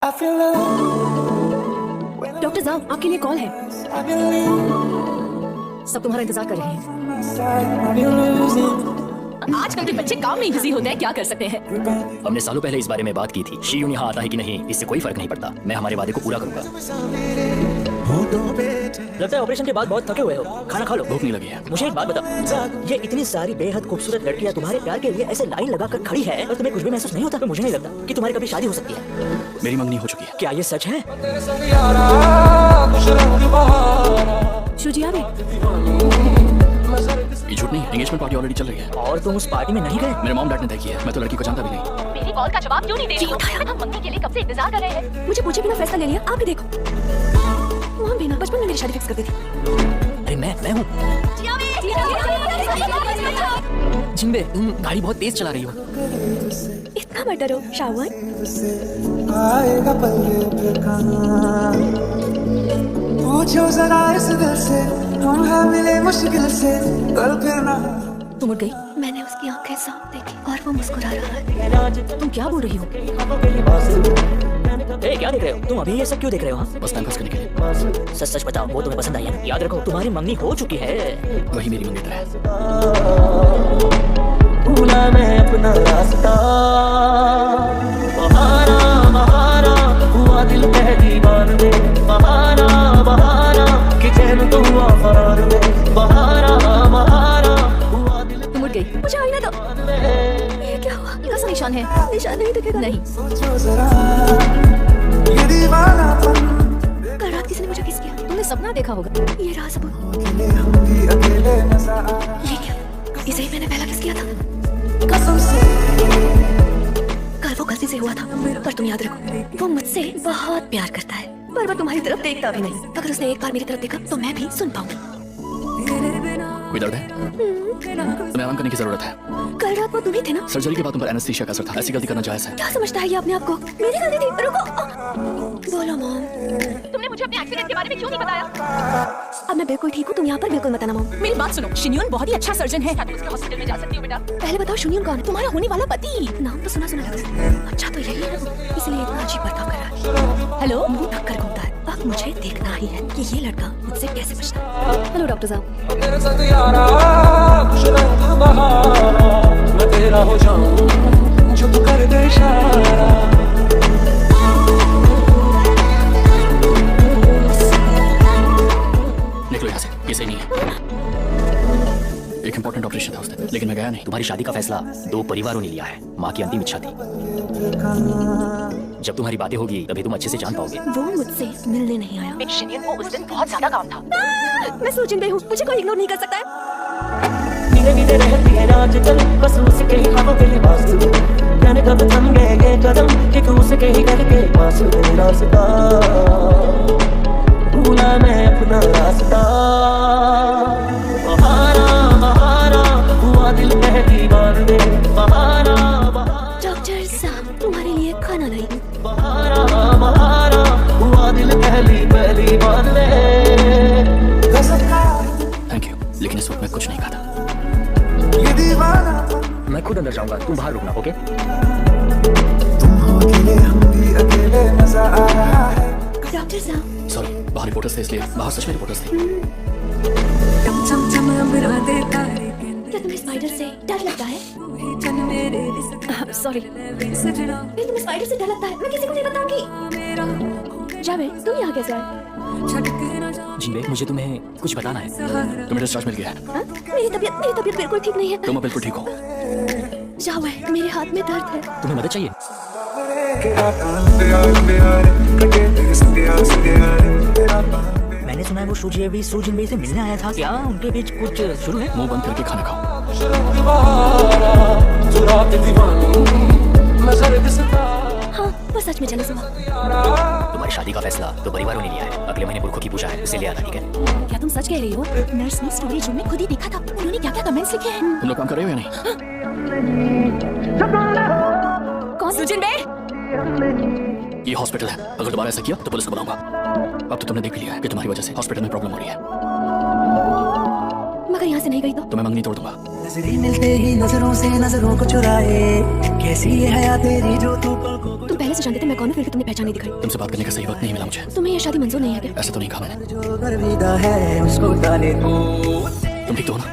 Doctor साहब, आपके लिए कॉल है। सब तुम्हारा इंतजार कर रहे हैं। आजकल के बच्चे काम में बिजी होते हैं, क्या कर सकते हैं। हमने सालों पहले इस बारे में बात की थी। शियून यहाँ आता है कि नहीं, इससे कोई फर्क नहीं पड़ता। मैं हमारे वादे को पूरा करूंगा। लगता है ऑपरेशन के बाद बहुत थके हुए हो, खाना खा लो। भूख नहीं लगी है। मुझे एक बात बता, ये इतनी सारी बेहद खूबसूरत लड़कियां तुम्हारे प्यार के लिए ऐसे लाइन लगाकर खड़ी है और तुम्हें कुछ भी महसूस नहीं होता? तो मुझे नहीं लगता कि तुम्हारी कभी शादी हो सकती है। मेरी मंगनी हो चुकी है। क्या ये सच है? शुजी आ गए। ये झूठ नहीं, एंगेजमेंट पार्टी ऑलरेडी चल रही है। और तुम उस पार्टी में नहीं गए? मेरे मॉम डैड ने तय किया है। मैं तो लड़की को जानता भी नहीं। मेरी कॉल का जवाब क्यों नहीं दे रही? हम मंगनी के लिए कब से इंतजार कर रहे हैं। मुझे पूछे बिना फैसला ले लिया। आप ही देखो, मॉम भी ना बचपन में मेरी शादी फिक्स कर दी थी। अरे मैं हूँ। जिम्बे, तुम गाड़ी बहुत तेज चला रही हो। इतना मत डरो शावन। आएगा पल फिर कहाँ, पूछो जरा इस दिल से, हम हैं मिले मुश्किल से, कल फिर ना। तुम उठ गई। मैंने उसकी आंखें साफ देखी और वो मुस्कुरा रहा है। तुम क्या बोल रही हो? ए, क्या देख रहे हो तुम? अभी ये सब क्यों देख रहे हो? हाँ? बस टाइम पास करने के लिए। सच सच बताओ, वो तुम्हें पसंद आई है? याद रखो, तुम्हारी मंगनी हो चुकी है। वही मेरी मंगनी है। भूला मैं अपना रास्ता, बहाना बहाना हुआ दिल कह दीवार में, बहाना बहाना कि चैन तो हुआ फरार में, बहाना बहाना हुआ दिल। तुम उठ गई। मुझे आईना दो। ये क्या हुआ? कैसा निशान है? निशान नहीं दिखेगा। नहीं। सोचो जरा ये दीवानापन, कल रात किसी ने मुझे किस किया? तुमने सपना देखा होगा। ये रहा सबूत। अकेले हम भी अकेले नजर आ रहा। ये क्या? इसे ही मैंने पहला किस किया था। कसम से कल वो गलती से हुआ था, पर तुम याद रखो, वो मुझसे बहुत प्यार करता है, पर वो तुम्हारी तरफ देखता भी नहीं। अगर उसने एक बार मेरी तरफ देखा तो मैं भी सुन पाऊंगी। कोई दर्द है? तुम्हें आराम करने की जरूरत है। कल रात वो तुम ही थे ना? सर्जरी के बाद तुम पर एनेस्थीसिया का असर था। ऐसी गलती करना जायज है। क्या समझता है ये अपने आप को? मेरी गलती थी। रुको। बोलो मॉम, तुमने मुझे अपने एक्सीडेंट के बारे में क्यों नहीं बताया? अब मैं बिल्कुल ठीक हूँ, तुम यहाँ पर बिल्कुल मत आना मॉम। मेरी बात सुनो, शिन्यून बहुत ही अच्छा सर्जन है। तुम उसके हॉस्पिटल में जा सकती हो बेटा। पहले बताओ शिन्यून कौन है? तुम्हारा होने वाला पति। नाम तो सुना सुना लग रहा है। अच्छा तो यही है, इसलिए इतना अजीब बर्ताव कर रहा है। हेलो, मुंह ढक कर घूमता है। अब मुझे देखना ही है कि ये लड़का मुझसे कैसे बचता है। हेलो डॉक्टर साहब। तेरे संग यारा कुछ रंग बहारा, मैं तेरा हो जाऊं जो तू कर दे इशारा। निकलो यहाँ से, ये सही नहीं है। एक इंपॉर्टेंट ऑपरेशन था उस दिन, लेकिन मैं गया नहीं। तुम्हारी शादी का फैसला दो परिवारों ने लिया है। माँ की अंतिम इच्छा थी। जब तुम्हारी बातें होगी तभी तुम अच्छे से जान पाओगे। वो मुझसे मिलने नहीं आया। वो उस दिन बहुत ज्यादा काम था। मैं सोचने गई हूँ, मुझे कोई इग्नोर नहीं कर सकता है। धीरे धीरे रहती है आजकल, बस उसके ही ख्वाबों के लिबास में, जाने कब थम गए ये कदम, कि तू उसके ही घर के पास में रास्ता, भूला मैं अपना रास्ता, बहाना बहाना हुआ दिल कह दीवार में, बहाना बहाना। डॉक्टर साहब, तुम्हारे लिए खाना लाई। बहाना बहाना हुआ दिल पहली बार में। थैंक यू, लेकिन इस वक्त मैं कुछ नहीं खाता। ये दीवानापन, मैं खुद अंदर जाऊंगा, तुम बाहर रुकना। ओके? तुम हो अकेले हम भी अकेले नजर आ रहा है। डॉक्टर साहब, सॉरी, बाहर रिपोर्टर्स थे इसलिए। बाहर सच में रिपोर्टर्स थे। क्या तुम्हें स्पाइडर से डर लगता है? सॉरी, तुम्हें स्पाइडर से डर लगता है? मैं किसी को नहीं बताऊंगी। जावेद, तुम यहाँ कैसे आए? जिम्बे, मुझे तुम्हें कुछ बताना है। तुम्हें डिस्चार्ज मिल गया है। हाँ? मेरी तबीयत बिल्कुल ठीक नहीं है। तुम अब बिल्कुल ठीक हो। जावेद, मेरे हाथ में दर्द है। तुम्हें मदद चाहिए? मैंने सुना है वो सूजिन से मिलने आया था। क्या उनके बीच कुछ शुरू है? मुंह बंद करके खाना खाओ। हाँ, वो सच में जेलस हुआ। तुम्हारी शादी का फैसला तो परिवारों ने लिया है। अगले महीने पुरखों की पूजा है, उसे ले आना, ठीक है? क्या तुम सच कह रही हो? नर्स ने स्टोरेज रूम में खुद ही देखा था। उन्होंने क्या क्या कमेंट्स लिखे हैं। तुम लोग काम कर रहे हो या नहीं? कौन? सुजिन बे? ये हॉस्पिटल है। अगर दोबारा ऐसा किया तो पुलिस को बुलाऊंगा। अब तो तुमने देख लिया है कि तुम्हारी वजह से हॉस्पिटल में प्रॉब्लम हो रही है। मगर यहाँ से नहीं गई तो मैं मंगनी तोड़ दूंगा। नजरें मिलते ही नजरों से नजरों को चुराए, कैसी है हया तेरी जो तू पलकों को। तुम पहले पहले से जानते थे मैं कौन हूँ, फिर भी तुमने पहचान नहीं दिखाई। तुमसे बात करने का सही वक्त नहीं मिला मुझे। तुम्हें ये शादी मंजूर नहीं है क्या? ऐसा तो नहीं कहा मैंने। जो गर्विदा है उसको डाले तू। तुम ठीक तो हो ना?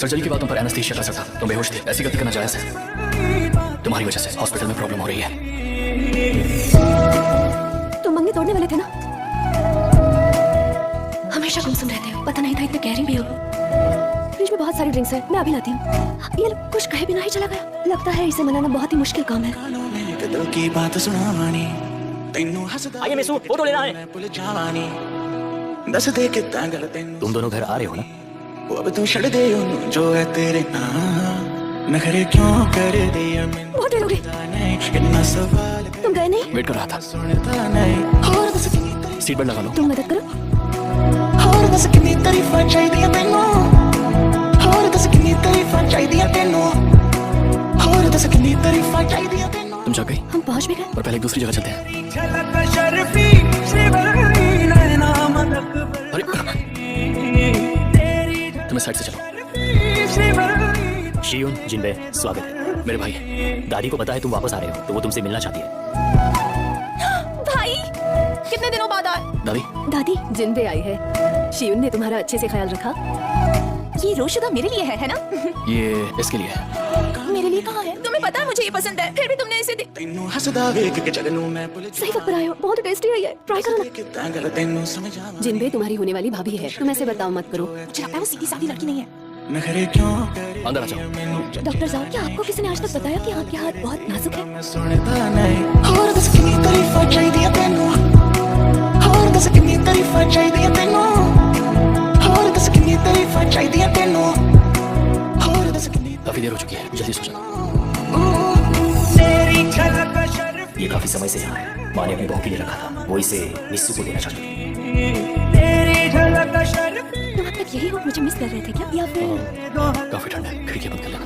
सर्जरी के बाद तुम पर एनेस्थीसिया का असर था, तुम बेहोश थे। ऐसी गलती करना जायज है। तुम्हारी वजह से हॉस्पिटल में प्रॉब्लम हो रही है। तुम मंगनी तोड़ने वाले थे ना? हमेशा गुमसुम रहते हो, पता नहीं था इतने कैरिंग भी हो। फ्रिज में बहुत सारी ड्रिंक्स है, मैं अभी लाती हूँ। ये लोग कुछ कहे बिना ही चला गया। लगता है इसे मनाना बहुत ही मुश्किल काम है। आइए मिसू, फोटो लेना है। तुम दोनों घर आ रहे हो ना? अब तू छड़ दे उन्हें जो है तेरे नाम नखरे क्यों कर दिया मैंने बहुत देर हो गई। इतना सवाल तुम गए नहीं? वेट कर रहा था। सुनता नहीं और दस कितनी सीट बेल्ट लगा लो। तुम मदद करो। और दस कितनी तारीफां चाहिए तेनों और दस कितनी तारीफां चाहिए तेनों और दस कितनी तारीफां चाहिए तेनों। तुम जा गई? हम पहुंच भी गए। पर पहले एक दूसरी जगह चलते हैं। झलक शर्फी से बरही नैना मदक अरे तुम्हें साइड से चलो। शियून, जिनबे, स्वागत है। मेरे भाई, दादी को पता है तुम वापस आ रहे हो, तो वो तुमसे मिलना चाहती है। भाई, कितने दिनों बाद आए? दादी, दादी, जिंदे आई है। शियून ने तुम्हारा अच्छे से ख्याल रखा। ये रोशुदा मेरे लिए है ना? ये इसके लिए है। मेरे लिए कहाँ है? तुम्हें पता है मुझे ये पसंद है, फिर भी तुमने इसे तेनू हसदा वेख के जगनू मैं भुल सही वक्त पर आए हो। बहुत टेस्टी है ये, ट्राई करो ना। कितना गल तेनू समझ आवा जिनबे तुम्हारी होने वाली भाभी है, तुम ऐसे बर्ताव मत करो। मुझे लगता है वो सीधी सादी लड़की नहीं है। नखरे क्यों कर अंदर आ जाओ। डॉक्टर साहब, क्या आपको किसी ने आज तक बताया कि आपके हाथ बहुत नाजुक है? मैं सुनता नहीं और दस कितनी तारीफां चाहिए तेनू और दस कितनी तारीफां चाहिए तेनू और दस कितनी तारीफां चाहिए तेनू और दस कितनी काफी देर हो चुकी है, जल्दी सो जाओ। तेरी झलक शर्फी ये काफी समय से यहाँ है। माँ ने अपनी बहू के लिए रखा था, वो इसे मिस्सू को देना चाहती थी। तेरी झलक शर्फी तुम अब तक यही हो, मुझे मिस कर रहे थे क्या? या फिर काफी ठंड है, खिड़की बंद कर लेना।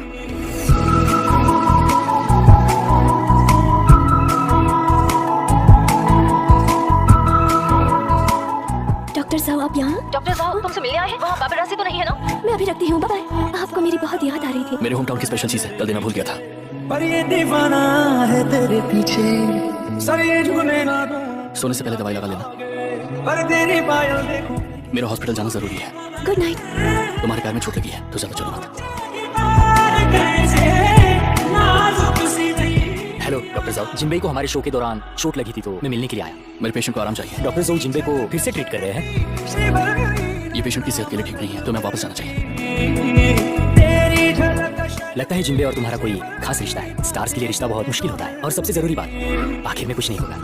डॉक्टर साहब आप यहाँ? डॉक्टर साहब तुमसे मिलने आए हैं? वहाँ बाबरासी तो नहीं है ना? मैं अभी रखती हूँ, बाय बाय। आपको मेरी बहुत याद आ रही थी। मेरे होम टाउन की स्पेशल चीज है, कल देना भूल गया था। पर ये दीवाना है तेरे पीछे सर ये झूले ना दो सोने से पहले दवाई लगा लेना। पर तेरी पायल देखो मेरा हॉस्पिटल जाना जरूरी है। Good night. तुम्हारे पैर में चोट लगी है, तो ज्यादा चलो मत। हेलो डॉक्टर साहब, जिनबे को हमारे शो के दौरान चोट लगी थी, तो मैं मिलने के लिए आया। मेरे पेशेंट को आराम चाहिए। डॉक्टर जोउ जिनबे को फिर से ट्रीट कर रहे हैं। ये पेशेंट की सेहत के लिए ठीक नहीं है, तो मैं वापस जाना चाहिए। तेरी झलक लगता है जिनबे और तुम्हारा कोई खास रिश्ता है। स्टार्स के लिए रिश्ता बहुत मुश्किल होता है। और सबसे जरूरी बात, आखिर में कुछ नहीं होगा।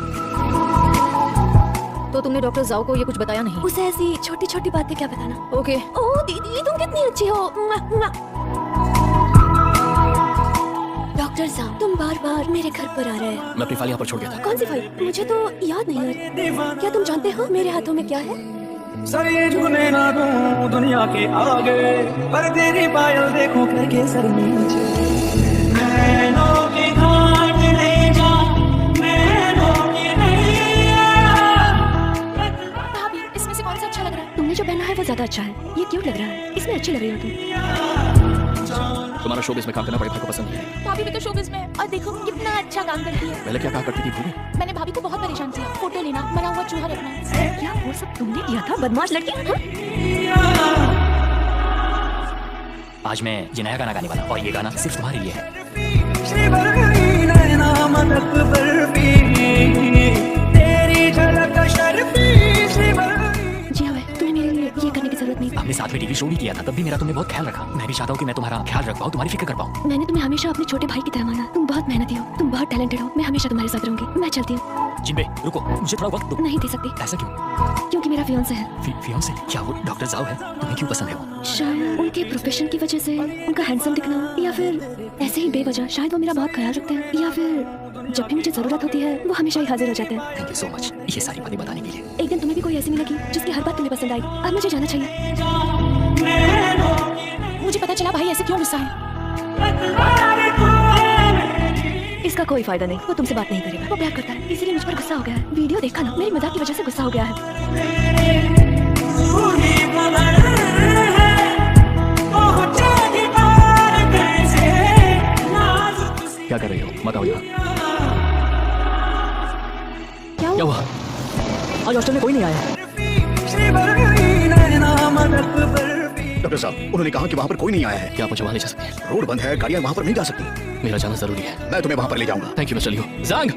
तो तुमने डॉक्टर जाओ को ये कुछ बताया नहीं? उसे ऐसी छोटी छोटी बातें क्या बताना। ओके। ओह दीदी, तुम कितनी अच्छी हो। डॉक्टर साहब, तुम बार बार मेरे घर पर आ रहे हैं। मैं अपनी फाइल यहाँ पर छोड़ गया था। कौन सी फाइल? मुझे तो याद नहीं है। क्या तुम जानते हो मेरे हाथों में क्या है? सर ये झूले ना दो दुनिया के आगे पर तेरी पायल देखो करके सर नीचे नैनों के घाट ले जा नैनों के भाभी, इसमें से कौन सा अच्छा लग रहा है? तुमने जो पहना है वो ज्यादा अच्छा है। ये क्यूट लग रहा है, इसमें अच्छी लग रही हो तुम। तुम्हारा शोबिज़ में काम करना बड़े भाई को पसंद नहीं है। भाभी भी तो शोबिज़ में है, और देखो कितना अच्छा काम करती है। पहले क्या कहा करती थी, भूल गई? मैंने भाभी को बहुत परेशान किया। फोटो लेना, मरा हुआ चूहा रखना। क्या वो सब तुमने किया था, बदमाश लड़की? हाँ? आज मैं ये नया गाना गाने वाला हूँ और ये गाना सिर्फ तुम्हारे लिए है। नैना मदक बर्फी तेरी झलक शर्फी जी हाँ, तुम्हें मेरे लिए ये करने की जरूरत नहीं। हमने साथ में टीवी शो भी किया था, तब भी मेरा तुमने बहुत ख्याल रखा। मैं भी चाहता हूँ कि मैं तुम्हारा ख्याल रख पाऊँ, तुम्हारी फिक्र कर पाऊँ। मैंने तुम्हें हमेशा अपने छोटे भाई की तरह माना। तुम बहुत मेहनती हो, तुम बहुत टैलेंटेड हो। मैं हमेशा तुम्हारे साथ रहूंगी। मैं चलती हूँ। जिनबे रुको, मुझे थोड़ा वक्त दो। नहीं दे सकती, ऐसा क्यों? क्योंकि मेरा फियांसे है। फियांसे? क्या वो डॉक्टर जाओ है? तुम्हें क्यों पसंद है वो? शायद उनके प्रोफेशन की वजह से, उनका हैंडसम दिखना, या फिर ऐसे ही बेवजह। शायद वो मेरा बहुत ख्याल रखते हैं, या फिर जब भी मुझे जरूरत होती है वो हमेशा ही हाजिर हो जाते हैं। थैंक यू सो मच ये सारी बातें बताने के लिए। एक दिन तुम्हें भी कोई ऐसी मिलेगी जिसकी हर बात तुम्हें पसंद आई। अब मुझे जाना चाहिए। मुझे पता चला भाई ऐसे क्यों गुस्सा है। इसका कोई फायदा नहीं, वो तुमसे बात नहीं करेगा। वो प्यार करता है, इसीलिए मुझ पर गुस्सा हो गया है। वीडियो देखा ना, मेरी मजाक की वजह से गुस्सा हो गया है। पहुंचे दीवार कैसे क्या कर रही हो? मत आओ यहाँ। क्या क्या हुआ? हुआ? आज हॉस्टल में कोई नहीं आया। डॉक्टर साहब, उन्होंने कहा कि वहाँ पर कोई नहीं आया है। क्या आप मुझे वहाँ ले जा सकते हैं? रोड बंद है, गाड़ियाँ वहाँ पर नहीं जा सकती। मेरा जाना जरूरी है। मैं तुम्हें वहाँ पर ले जाऊंगा। Thank you mister Leo. Jang